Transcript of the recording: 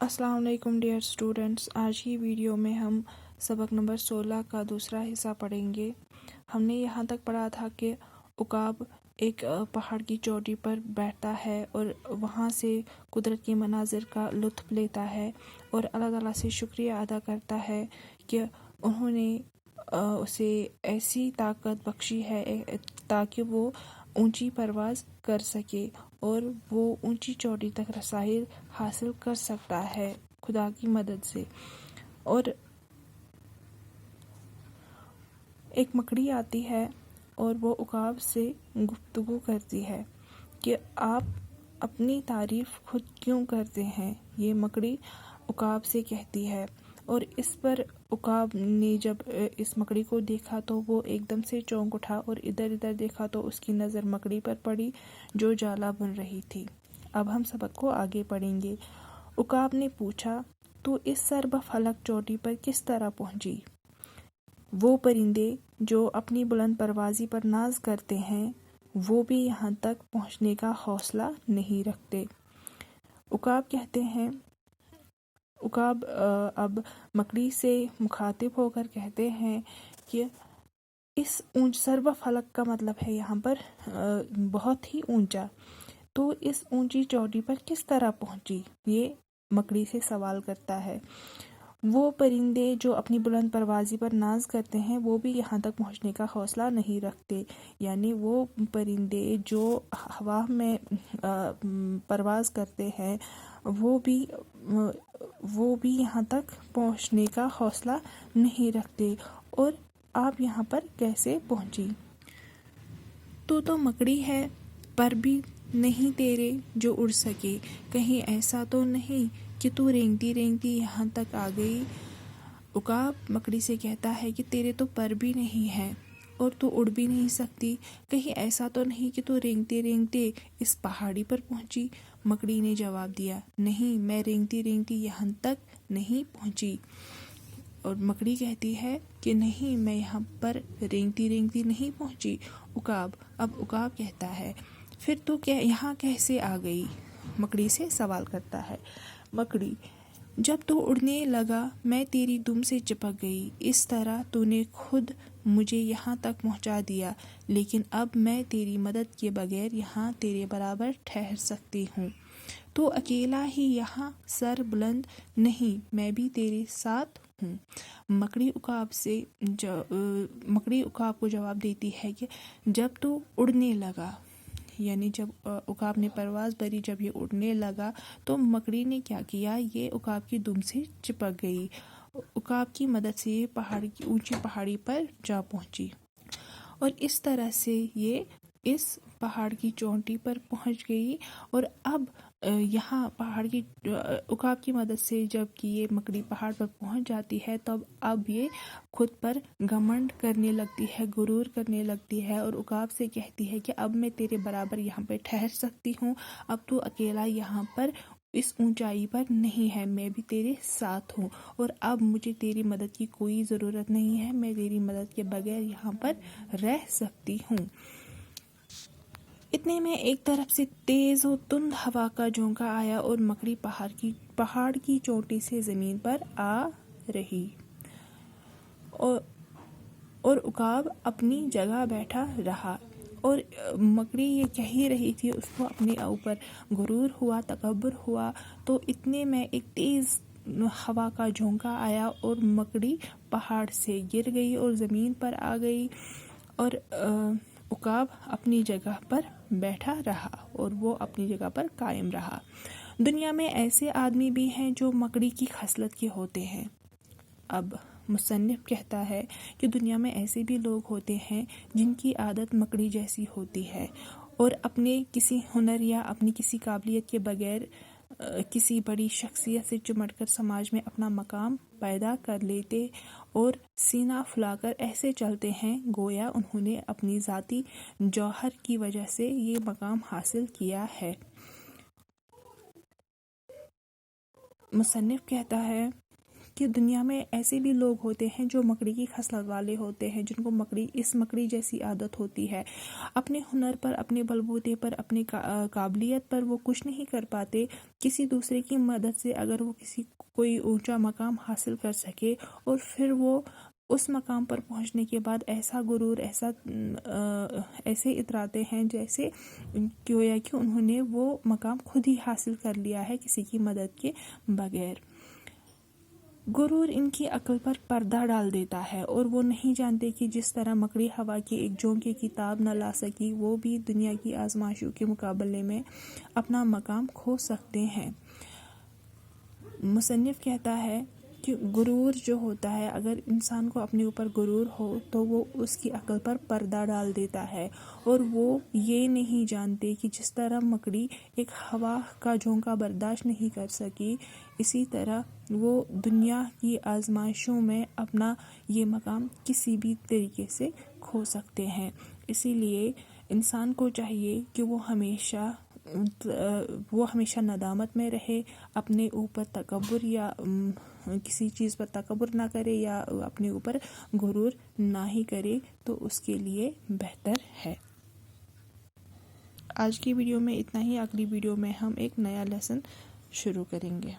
अस्सलाम वालेकुम dear students. आज की वीडियो में हम सबक नंबर 16 का दूसरा हिस्सा पढ़ेंगे। हमने यहाँ तक पढ़ा था कि उकाब एक पहाड़ की चोटी पर बैठता है और वहाँ से कुदरत के मनाजिर का लुत्फ़ लेता है और अल्लाह ताला से शुक्रिया अदा करता है कि उन्होंने उसे ऐसी ताकत बख्शी है ताकि वो ऊंची परवाज़ कर सके और वो ऊंची चोटी तक रसाई हासिल कर सकता है खुदा की मदद से। और एक मकड़ी आती है और वो उकाब से गुफ्तगू करती है कि आप अपनी तारीफ़ खुद क्यों करते हैं। ये मकड़ी उकाब से कहती है और इस पर उकाब ने जब इस मकड़ी को देखा तो वो एकदम से चौंक उठा और इधर इधर देखा तो उसकी नज़र मकड़ी पर पड़ी जो जाला बुन रही थी। अब हम सबक को आगे पढ़ेंगे। उकाब ने पूछा, तू इस सर्ब फलक चोटी पर किस तरह पहुंची? वो परिंदे जो अपनी बुलंद परवाज़ी पर नाज करते हैं वो भी यहाँ तक पहुँचने का हौसला नहीं रखते। उकाब कहते हैं उकाब अब मकड़ी से मुखातिब होकर कहते हैं कि इस ऊंच सर्व फलक का मतलब है यहाँ पर बहुत ही ऊंचा। तो इस ऊंची चोटी पर किस तरह पहुंची? ये मकड़ी से सवाल करता है। वो परिंदे जो अपनी बुलंद परवाज़ी पर नाज करते हैं वो भी यहाँ तक पहुँचने का हौसला नहीं रखते। यानी वो परिंदे जो हवा में परवाज़ करते हैं वो भी यहाँ तक पहुँचने का हौसला नहीं रखते। और आप यहाँ पर कैसे पहुँची? तू तो मकड़ी है, पर भी नहीं तेरे जो उड़ सके। कहीं ऐसा तो नहीं कि तू रेंगती रेंगती यहाँ तक आ गई? उकाब मकड़ी से कहता है कि तेरे तो पर भी नहीं है और तू उड़ भी नहीं सकती। कहीं ऐसा तो नहीं कि तू रेंगते रेंगते इस पहाड़ी पर पहुंची? मकड़ी ने जवाब दिया, नहीं, मैं रेंगती रेंगती यहाँ तक नहीं पहुंची। और मकड़ी कहती है कि नहीं, मैं यहाँ पर रेंगती रेंगती नहीं पहुंची। अब उकाब कहता है, फिर तू क्या यहाँ कैसे आ गई? मकड़ी से सवाल करता है। मकड़ी, जब तू उड़ने लगा मैं तेरी दुम से चिपक गई। इस तरह तूने खुद मुझे यहाँ तक पहुँचा दिया, लेकिन अब मैं तेरी मदद के बगैर यहाँ तेरे बराबर ठहर सकती हूँ। तू अकेला ही यहाँ सर बुलंद नहीं, मैं भी तेरे साथ हूँ। मकड़ी उकाब को जवाब देती है कि जब तू उड़ने लगा, यानी जब उकाब ने परवाज़ भरी, जब ये उड़ने लगा तो मकड़ी ने क्या किया, ये उकाब की दुम से चिपक गई। उकाब की मदद से ये ऊंची पहाड़ी पर जा पहुंची और इस तरह से ये इस पहाड़ की चोटी पर पहुंच गई। और अब यहाँ उकाब की मदद से जब कि ये मकड़ी पहाड़ पर पहुंच जाती है तब अब ये खुद पर घमंड करने लगती है, गुरूर करने लगती है और उकाब से कहती है कि अब मैं तेरे बराबर यहाँ पे ठहर सकती हूँ। अब तू अकेला यहाँ पर इस ऊंचाई पर नहीं है, मैं भी तेरे साथ हूँ और अब मुझे तेरी मदद की कोई ज़रूरत नहीं है, मैं तेरी मदद के बगैर यहाँ पर रह सकती हूँ। इतने में एक तरफ से तेज और तुंद हवा का झोंका आया और मकड़ी पहाड़ की चोटी से ज़मीन पर आ रही और उकाब अपनी जगह बैठा रहा। और मकड़ी ये कह ही रही थी, उसको अपने ऊपर गुरूर हुआ, तकब्बुर हुआ। तो इतने में एक तेज़ हवा का झोंका आया और मकड़ी पहाड़ से गिर गई और ज़मीन पर आ गई और उकाब अपनी जगह पर बैठा रहा और वो अपनी जगह पर कायम रहा। दुनिया में ऐसे आदमी भी हैं जो मकड़ी की खसलत के होते हैं। अब मुसन्निफ कहता है कि दुनिया में ऐसे भी लोग होते हैं जिनकी आदत मकड़ी जैसी होती है और अपने किसी हुनर या अपनी किसी काबिलियत के बगैर किसी बड़ी शख्सियत से चिमटकर समाज में अपना मकाम पैदा कर लेते और सीना फुलाकर ऐसे चलते हैं गोया उन्होंने अपनी ज़ाती जौहर की वजह से ये मकाम हासिल किया है। मुसन्निफ कहता है کہ دنیا میں ایسے بھی لوگ ہوتے ہیں جو مکڑی کی خصلت والے ہوتے ہیں، جن کو مکڑی جیسی عادت ہوتی ہے، اپنے ہنر پر، اپنے بلبوتے پر، اپنی قابلیت پر وہ کچھ نہیں کر پاتے، کسی دوسرے کی مدد سے اگر وہ کوئی اونچا مقام حاصل کر سکے اور پھر وہ اس مقام پر پہنچنے کے بعد ایسا غرور، ایسے اتراتے ہیں جیسے گویا کہ انہوں نے وہ مقام خود ہی حاصل کر لیا ہے کسی کی مدد کے بغیر۔ غرور ان کی عقل پر پردہ ڈال دیتا ہے اور وہ نہیں جانتے کہ جس طرح مکڑی ہوا کے ایک جھونکے کی تاب نہ لا سکی، وہ بھی دنیا کی آزمائشوں کے مقابلے میں اپنا مقام کھو سکتے ہیں۔ مصنف کہتا ہے کہ غرور جو ہوتا ہے، اگر انسان کو اپنے اوپر غرور ہو تو وہ اس کی عقل پر پردہ ڈال دیتا ہے اور وہ یہ نہیں جانتے کہ جس طرح مکڑی ایک ہوا کا جھونکا برداشت نہیں کر سکی، اسی طرح وہ دنیا کی آزمائشوں میں اپنا یہ مقام کسی بھی طریقے سے کھو سکتے ہیں۔ اسی لیے انسان کو چاہیے کہ وہ ہمیشہ ندامت میں رہے، اپنے اوپر تکبر یا کسی چیز پر تکبر نہ کرے یا اپنے اوپر غرور نہ ہی کرے، تو اس کے لیے بہتر ہے۔ آج کی ویڈیو میں اتنا ہی، اگلی ویڈیو میں ہم ایک نیا لیسن شروع کریں گے۔